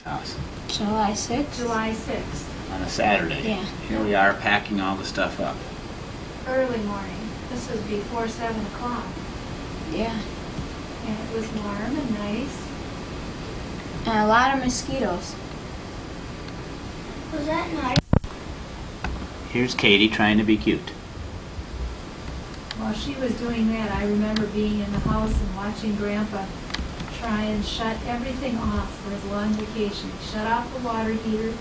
House. July 6th? July 6th. On a Saturday. Yeah. Here we are packing all the stuff up. Early morning. This was before 7 o'clock. Yeah. And it was warm and nice. And a lot of mosquitoes. Was that nice? Here's Katie trying to be cute. While she was doing that, I remember being in the house and watching Grandpa try and shut everything off for his long vacation. He shut off the water heater,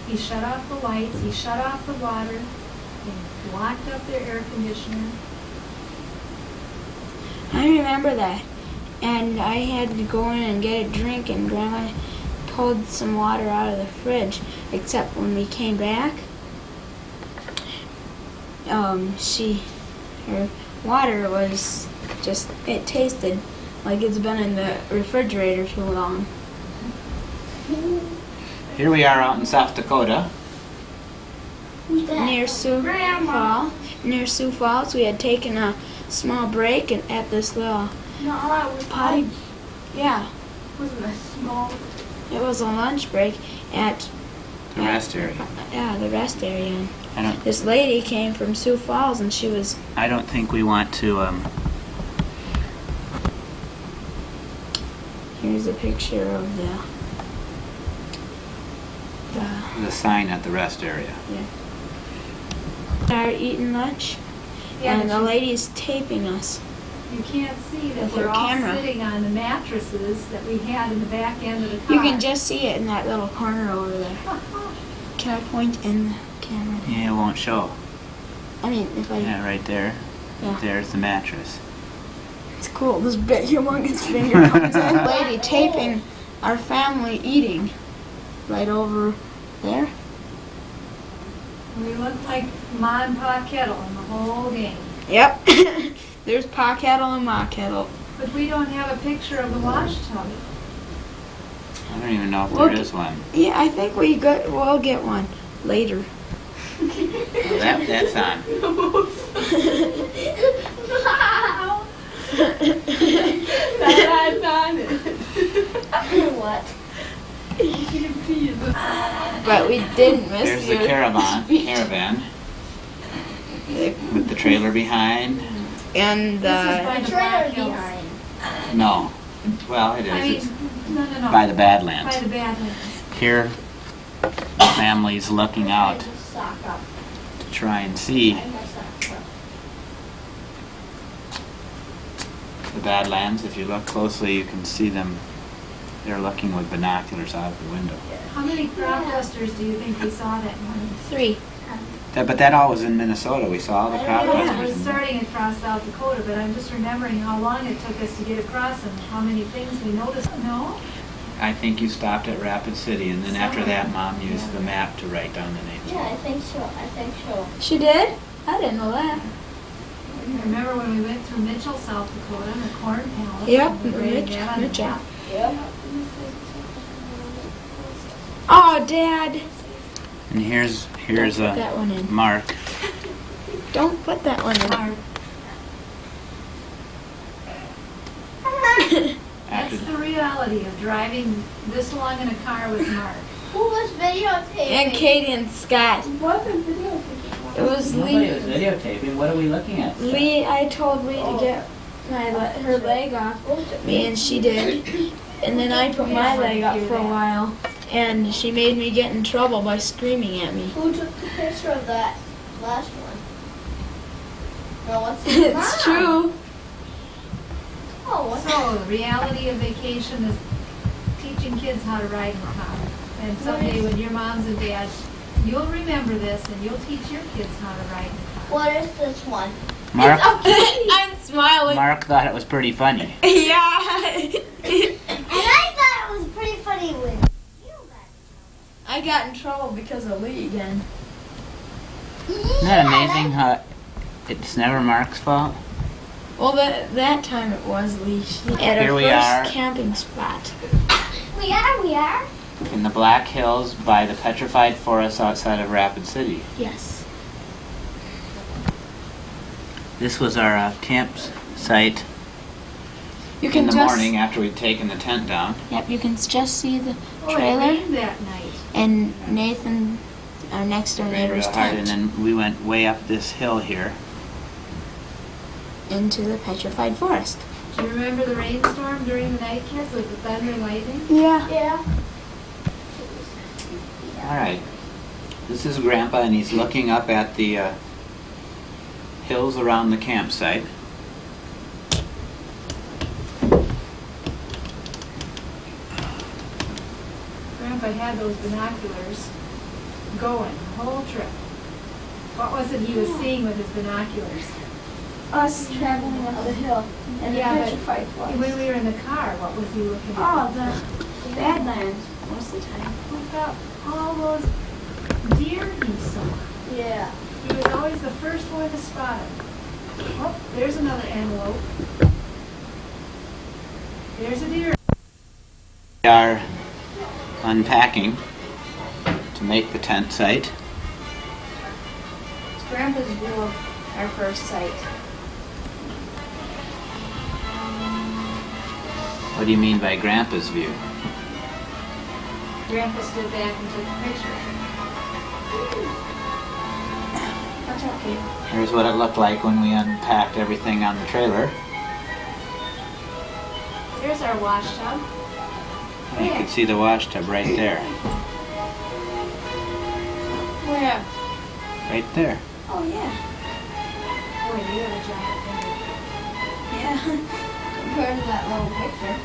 he shut off the lights, he shut off the water, he locked up their air conditioner. I remember that. And I had to go in and get a drink, and Grandma pulled some water out of the fridge. Except when we came back, her water was just, it tasted like it's been in the refrigerator too long. Here we are out in South Dakota. Who's that? Near Sioux Falls. Near Sioux Falls, we had taken a small break and at this little No, it was potty. Yeah, wasn't a small. it was a lunch break at The rest area. the rest area. I don't. This lady came from Sioux Falls, and she was. I don't think we want to. Here's a picture of the The sign at the rest area. Started eating lunch, and the lady's taping us. You can't see that With we're her all camera. sitting on the mattresses that we had in the back end of the car. You can just see it in that little corner over there. Can I point in the camera? Yeah, it won't show. I mean, if I. Yeah, right there. Yeah. There's the mattress. It's cool. This big humongous finger comes in. Lady taping our family eating right over there. We looked like Ma and Pa Kettle in the whole game. Yep. There's Pa Kettle and Ma Kettle. But we don't have a picture of the wash tub. I don't even know if Well, there is one. Yeah, I think we'll get one later. Well, that's on. That's on it. What? But we didn't miss There's the your caravan with the trailer behind. And This is by the Trailer Black Hills. behind. No. Well, it is. I mean, It's no. by the By Badlands. the Badlands. Here, the family's looking out Just sock up. to try and see I have my socks up. the Badlands. If you look closely, you can see them. They're looking with binoculars out the window. How many crop dusters do you think we saw that morning? 3. But that all was in Minnesota. We saw all the crop Yeah, it dusters. was starting across South Dakota, but I'm just remembering how long it took us to get across and how many things we noticed. No? I think you stopped at Rapid City, and then after that, Mom used the map to write down the names. Yeah, I think so. She did? I didn't know that. Remember when we went through Mitchell, South Dakota, and the Corn Palace? Yep, and we rated that on the Mitchell. map? Yep. Oh, Dad. And here's Don't put that one in. Mark. Don't put that one in. Mark, After that's the reality of driving this long in a car with Mark. Who was videotaping? And Katie and Scott. It wasn't videotaping. It was Nobody was Lee. videotaping. What are we looking at? Lee, I told Lee to get her leg off me, and she did. And then I put my leg up for a while, and she made me get in trouble by screaming at me. Who took the picture of that last one? No, what's the It's true. Oh, what's So, the reality of vacation is teaching kids how to ride in a car. And someday when your moms and dads, you'll remember this and you'll teach your kids how to ride in a car. What is this one? Mark. I'm smiling. Mark thought it was pretty funny. Yeah. And I thought it was pretty funny when you got I got in trouble because of Lee again. Isn't that amazing how it's never Mark's fault? Well, that time it was Lee. At Here our we first are. camping spot. We are. In the Black Hills by the petrified forest outside of Rapid City. Yes. This was our campsite You in can the just, morning after we'd taken the tent down. Yep, you can just see the Oh, it trailer rained that night. and Nathan, our next door Rained neighbor's real hard, and tent, then we went way up this hill here. into the petrified forest. Do you remember the rainstorm during the night, kids, with the thunder and lightning? Yeah. Yeah. All right. This is Grandpa, and he's looking up at the hills around the campsite. Grandpa had those binoculars going the whole trip. What was it he was seeing with his binoculars? Us traveling up the hill and Yeah, the but petrified When forest. we were in the car, what was he looking at? Oh, the Badlands most of the time. Look up all those deer he saw. Yeah. He was always the first one to spot it. Oh, there's another antelope. There's a deer. We are unpacking to make the tent site. It's Grandpa's view of our first site. What do you mean by Grandpa's view? Grandpa stood back and took a picture. Watch out, Kate. Here's what it looked like when we unpacked everything on the trailer. There's our wash tub. And you can see the wash tub right there. Where? Right there. Oh, yeah. Boy, you have a giant finger. Yeah. Compared to that little picture.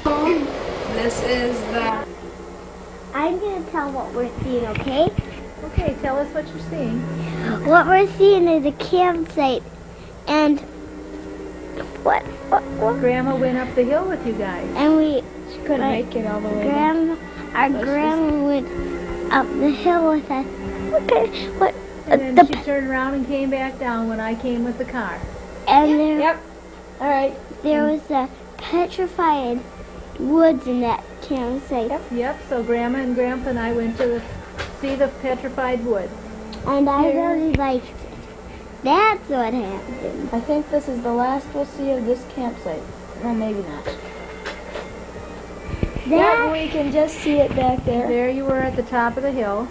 This is the... I'm going to tell what we're seeing, okay? Okay, tell us what you're seeing. What we're seeing is a campsite. And what? Grandma went up the hill with you guys. And we, She couldn't make it all the way. our grandma went up the hill with us. Okay, what? And then she turned around and came back down when I came with the car. And there, Yep. All right. there was a petrified woods in that campsite. Yep, so Grandma and Grandpa and I went to see the petrified woods. And I really liked it. That's what happened. I think this is the last we'll see of this campsite. Well, maybe not. Yeah, That, we can just see it back there. There you were at the top of the hill.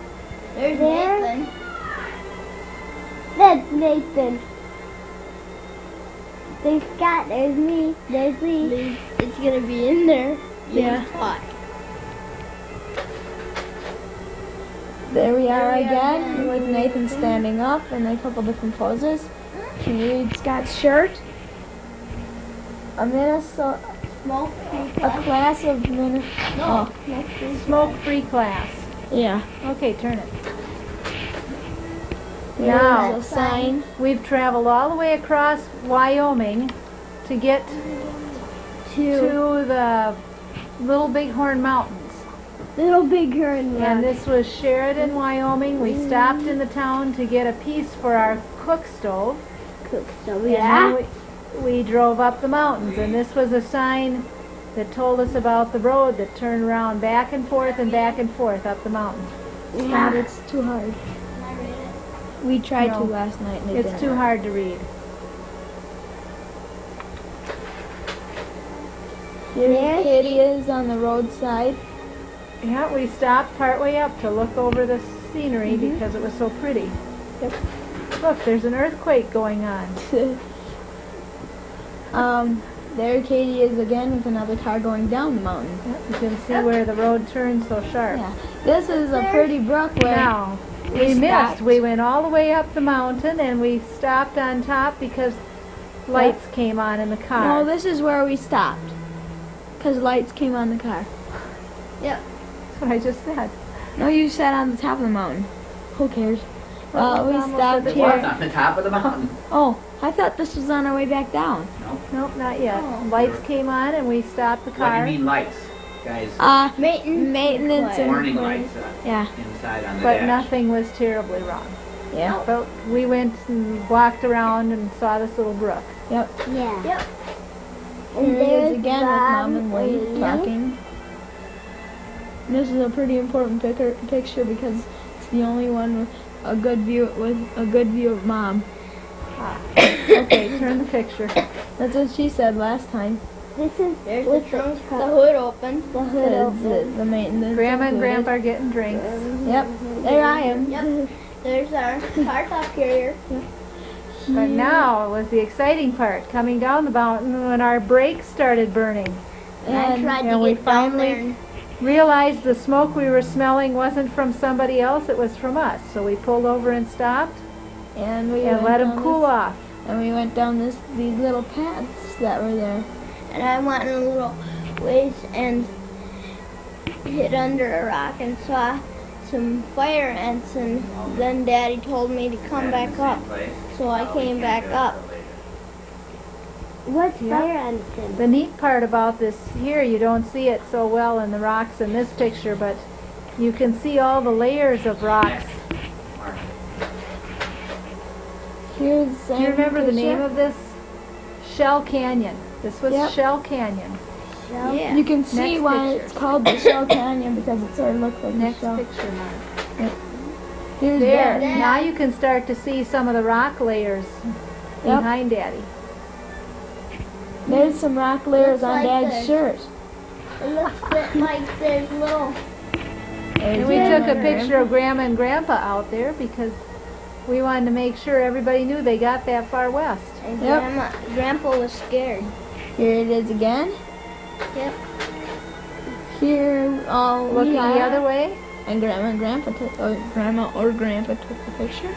There's There. Nathan. that's Nathan. There's Scott, there's me, there's Lee. It's gonna be in there. Yeah. Why? There we are There we are again again. with Nathan standing up in a couple different poses. Can you read Scott's shirt? A Minnesota, Smoke. a class of Minnesota. No. Smoke-free class. Yeah. Okay, turn it. There's Now, a sign. we've traveled all the way across Wyoming to get to the Little Bighorn Mountains. Little Bighorn And this was Sheridan, Wyoming. We stopped in the town to get a piece for our cook stove. So And then we drove up the mountains. And this was a sign that told us about the road that turned around back and forth up the mountain. Scott, it's too hard. We tried No. to last night and it It's didn't too work. hard to read. Here Katie is on the roadside. Yeah, we stopped partway up to look over the scenery because it was so pretty. Yep. Look, there's an earthquake going on. There Katie is again with another car going down the mountain. Yep, you can see where the road turns so sharp. Yeah. This is a pretty brook where Now, we stopped. missed. We went all the way up the mountain and we stopped on top because lights came on in the car. No, this is where we stopped. Because lights came on the car. That's what I just said. No, you sat on the top of the mountain. Who cares? Well, We it's almost stopped at the here. on the top of the mountain. Oh, I thought this was on our way back down. Nope, not yet. Lights came on and we stopped the What do you car. mean lights? Guys, Maintenance and warning lights yeah, inside on the But dash. nothing was terribly wrong. yeah. But we went and walked around and saw this little brook. Yep. Yeah. Yep. And Here it is there's again with Mom and Lee Lee. talking. This is a pretty important picture because it's the only one with a good view of Mom. Okay, turn the picture. That's what she said last time. This is There's with the trunk. The hood open. The hood Because open. the maintenance. Grandma and included. Grandpa are getting drinks. Yep, there I am. Yep. There's our car top carrier. But now was the exciting part, coming down the mountain when our brakes started burning. And I tried and to we get down finally there. And realized the smoke we were smelling wasn't from somebody else, it was from us. So we pulled over and stopped And we and went let them down cool this- off. And we went down these little paths that were there. and I went in a little ways and hid under a rock and saw some fire ants, and then Daddy told me to come back up. So I came back up. What's Yeah. fire ensign? The neat part about this here, you don't see it so well in the rocks in this picture, but you can see all the layers of rocks. Here's Do you remember the name of this? Shell Canyon. This was Yep. Shell Canyon. Yeah. You can see Next why picture. it's called the Shell Canyon, because it sort of looks like Next a shell. picture, Mark. Here's There. Daddy. Now you can start to see some of the rock layers Yep. behind Daddy. There's some rock layers Looks on like Dad's this. shirt. It looks like there's little. And we took a picture of Grandma and Grandpa out there because we wanted to make sure everybody knew they got that far west. And Yep. Grandpa was scared. Here it is again. Yep. Here, all Looking we are. the other way. And Grandma and Grandpa took, or Grandma or Grandpa took the picture.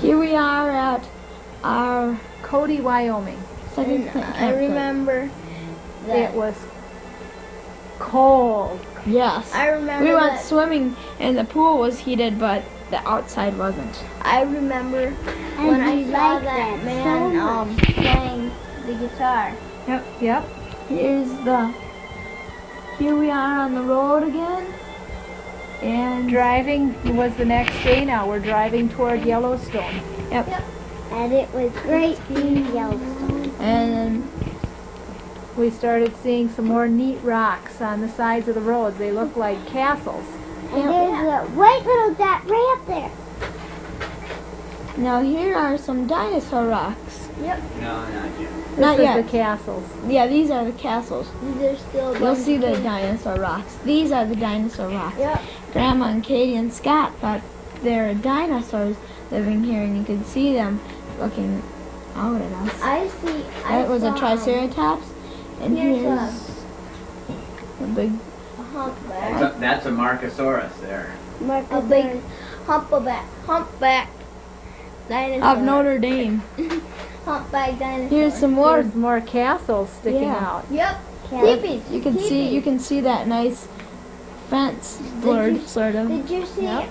Here we are at our Cody, Wyoming. second And campsite. I remember that. It was cold. Yes. I remember We went that. swimming and the pool was heated, but the outside wasn't. I remember And when I we saw like that that man so much. playing the guitar. Yep. Here we are on the road again. And Driving was the next day now. We're driving toward Yellowstone. And it was great seeing Yellowstone. and We started seeing some more neat rocks on the sides of the roads. They look like castles. And there's a white little dot right up there. now here are some dinosaur rocks. No, not yet. This Not is yet. the castles. Yeah, these are the castles. These are still. a You'll bunch see of the kids. dinosaur rocks. These are the dinosaur rocks. Yep. Grandma and Katie and Scott thought there are dinosaurs living here, and you could see them looking out at us. I see. That was a saw, triceratops, and here's here's a big. a humpback. That's a Marcosaurus there. A big humpback dinosaur. Of Notre Dame. Humpback dinosaur. Here's some more. There's more castles sticking Yeah. out. Yep. Yep. Teepees. You can see that nice fence board, you- sort of. Did you see Yep.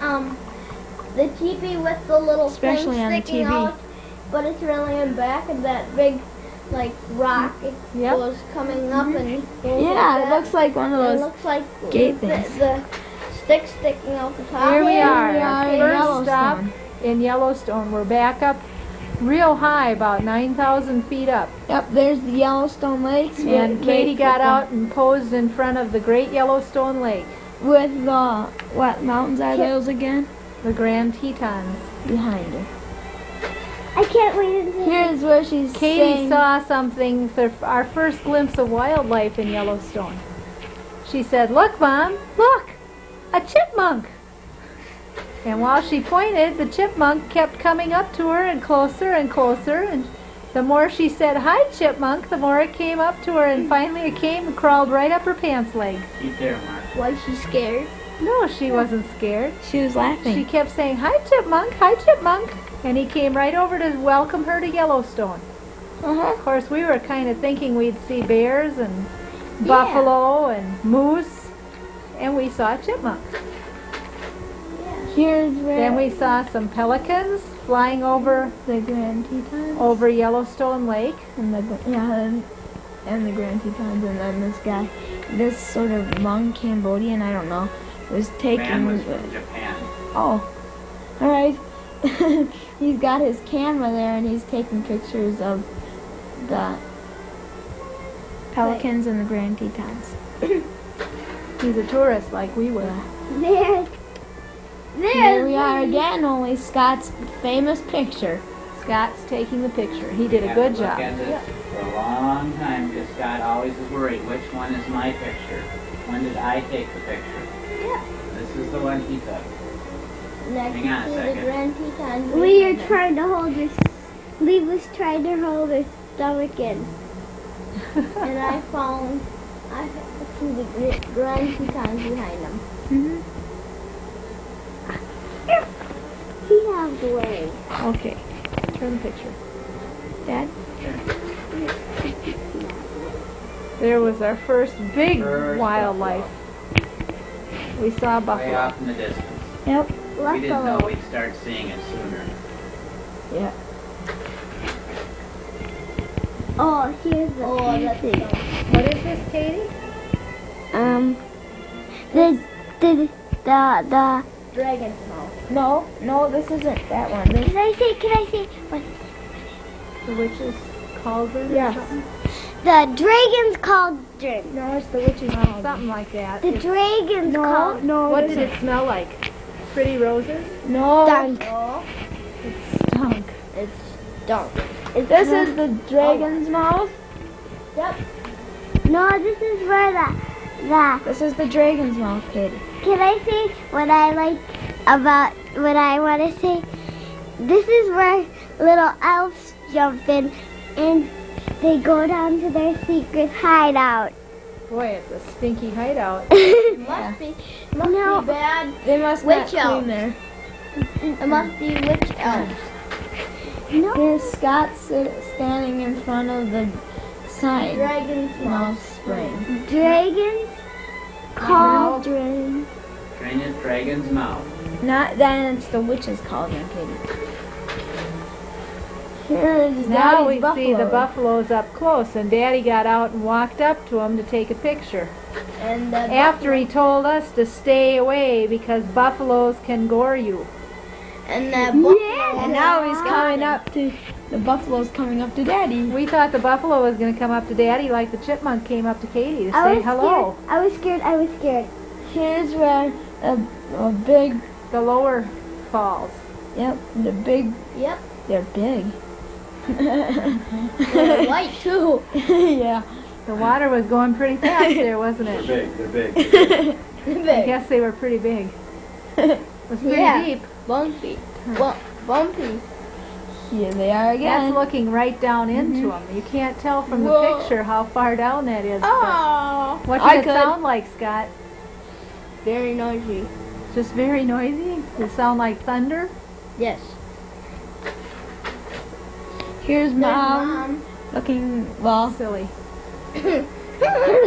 the teepee with the little Especially thing on the sticking TV. out, but it's really in back of that big rock. It Yep. goes coming up and goes Yeah, like it that. looks like one of It those. looks like gate the, things. the stick sticking out the top. Here we are. we are Our in first stop Yellowstone. in Yellowstone. We're back up real high, about 9,000 feet up. Yep, there's the Yellowstone Lakes. And with- Katie got with out and posed in front of the Great Yellowstone Lake, with the what mountains are those again? the Grand Tetons. Behind her. I can't wait until Here's where she's Katie saying, saw something, our first glimpse of wildlife in Yellowstone. She said, "Look, Mom, look, a chipmunk." And while she pointed, the chipmunk kept coming up to her and closer, and the more she said, "Hi, chipmunk," the more it came up to her, and finally it came and crawled right up her pants leg. Keep there, Mark. Was she scared? No, she wasn't scared. she was laughing. She kept saying, "Hi, chipmunk, hi, chipmunk," and he came right over to welcome her to Yellowstone. Of course, we were kind of thinking we'd see bears and buffalo and moose, and we saw a chipmunk. Here's where Then we saw some pelicans flying over the Grand Tetons. Yellowstone Lake. And the and the Grand Tetons, and then this guy, this sort of Hmong Cambodian, I don't know, was taking. Man was from Japan. Oh, all right. He's got his camera there, and he's taking pictures of the pelicans and the Grand Tetons. He's a tourist like we were. there's Here we are again, only Scott's famous picture. Scott's taking the picture. He did a Yeah, good look job. at it. For a long time, Scott always was worried, which one is my picture? When did I take the picture? Yeah. This is the one he took. Next Hang on a to the second. Grand Teton. Lee was trying to hold her stomach in. And I see the Grand Tetons behind them. Mm-hmm. He has the way. Okay. Turn the picture. Dad? There was our first big First wildlife. We saw Way buffalo. off in the distance. Yep. We didn't know we'd start seeing it sooner. Yeah. Oh, here's the thing. What is this, Katie? The Dragon's mouth. No, this isn't that one. This, can I say what? The witch's cauldron? or Yes. something? The dragon's cauldron. no, it's the witch's cauldron. Something like that. The dragon's cauldron. No, What it did isn't. it smell like? Pretty roses? No. Dunk. It stunk. It's dunk. This is the dragon's mouth. Yep. No, this is where the. This is the dragon's mouth, Katie. Can I say what I like about what I want to say? This is where little elves jump in and they go down to their secret hideout. Boy, it's a stinky hideout. Must be bad. They must not Witch elves. clean there. It must be witch elves. No. Here's Scott standing in front of the sign. Dragon's mouth. Mouth spring. Dragon's cauldron. Dragon's mouth. Not then it's the witch's cauldron, Katie. Here's Now Daddy's we see the buffalo. buffaloes up close, and Daddy got out and walked up to them to take a picture. And the After he told us to stay away because buffaloes can gore you. And the buffalo. And now he's coming up to the buffalo's coming up to Daddy. We thought the buffalo was going to come up to Daddy like the chipmunk came up to Katie to I say was hello. scared. I was scared. Here's where a big, The lower falls. yep, the big, Yep. they're big. They're white too. Yeah. The water was going pretty fast there, wasn't it? They're big. I guess they were pretty big. It was pretty Yeah. deep. Bumpy. Bumpy. Here they are That's again. looking right down into them. You can't tell from the Whoa. picture how far down that is. but Oh, What I did it could. sound like, Scott? Very noisy. Just very noisy? Did it sound like thunder? Yes. Here's Mom looking, well, Silly. here's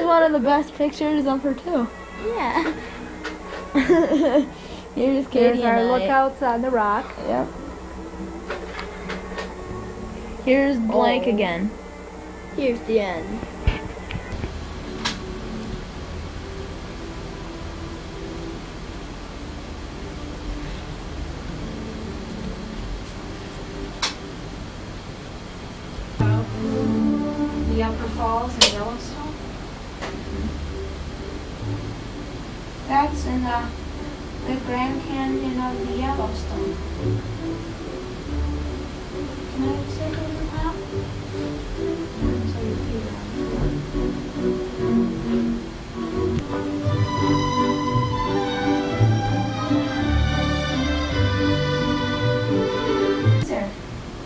one of the best pictures of her too. Yeah. Here's Katie There's our and I. lookouts on the rock. Yep. Here's blank Oh. again. Here's the end. The upper falls in Yellowstone? That's in the Grand Canyon of the Yellowstone. Can I say that now? So you There.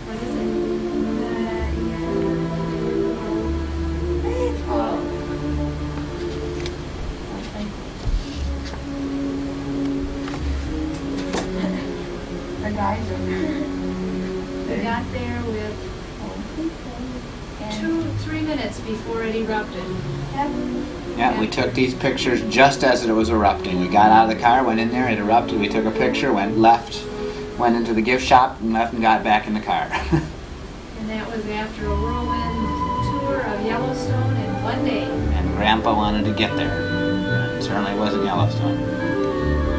What is it? The guys are We got there with 3 minutes before it erupted. Yeah, we took these pictures just as it was erupting. We got out of the car, went in there, it erupted, we took a picture, went left, went into the gift shop, and left and got back in the car. And that was after a whirlwind tour of Yellowstone in one day. And Grandpa wanted to get there. It certainly wasn't Yellowstone.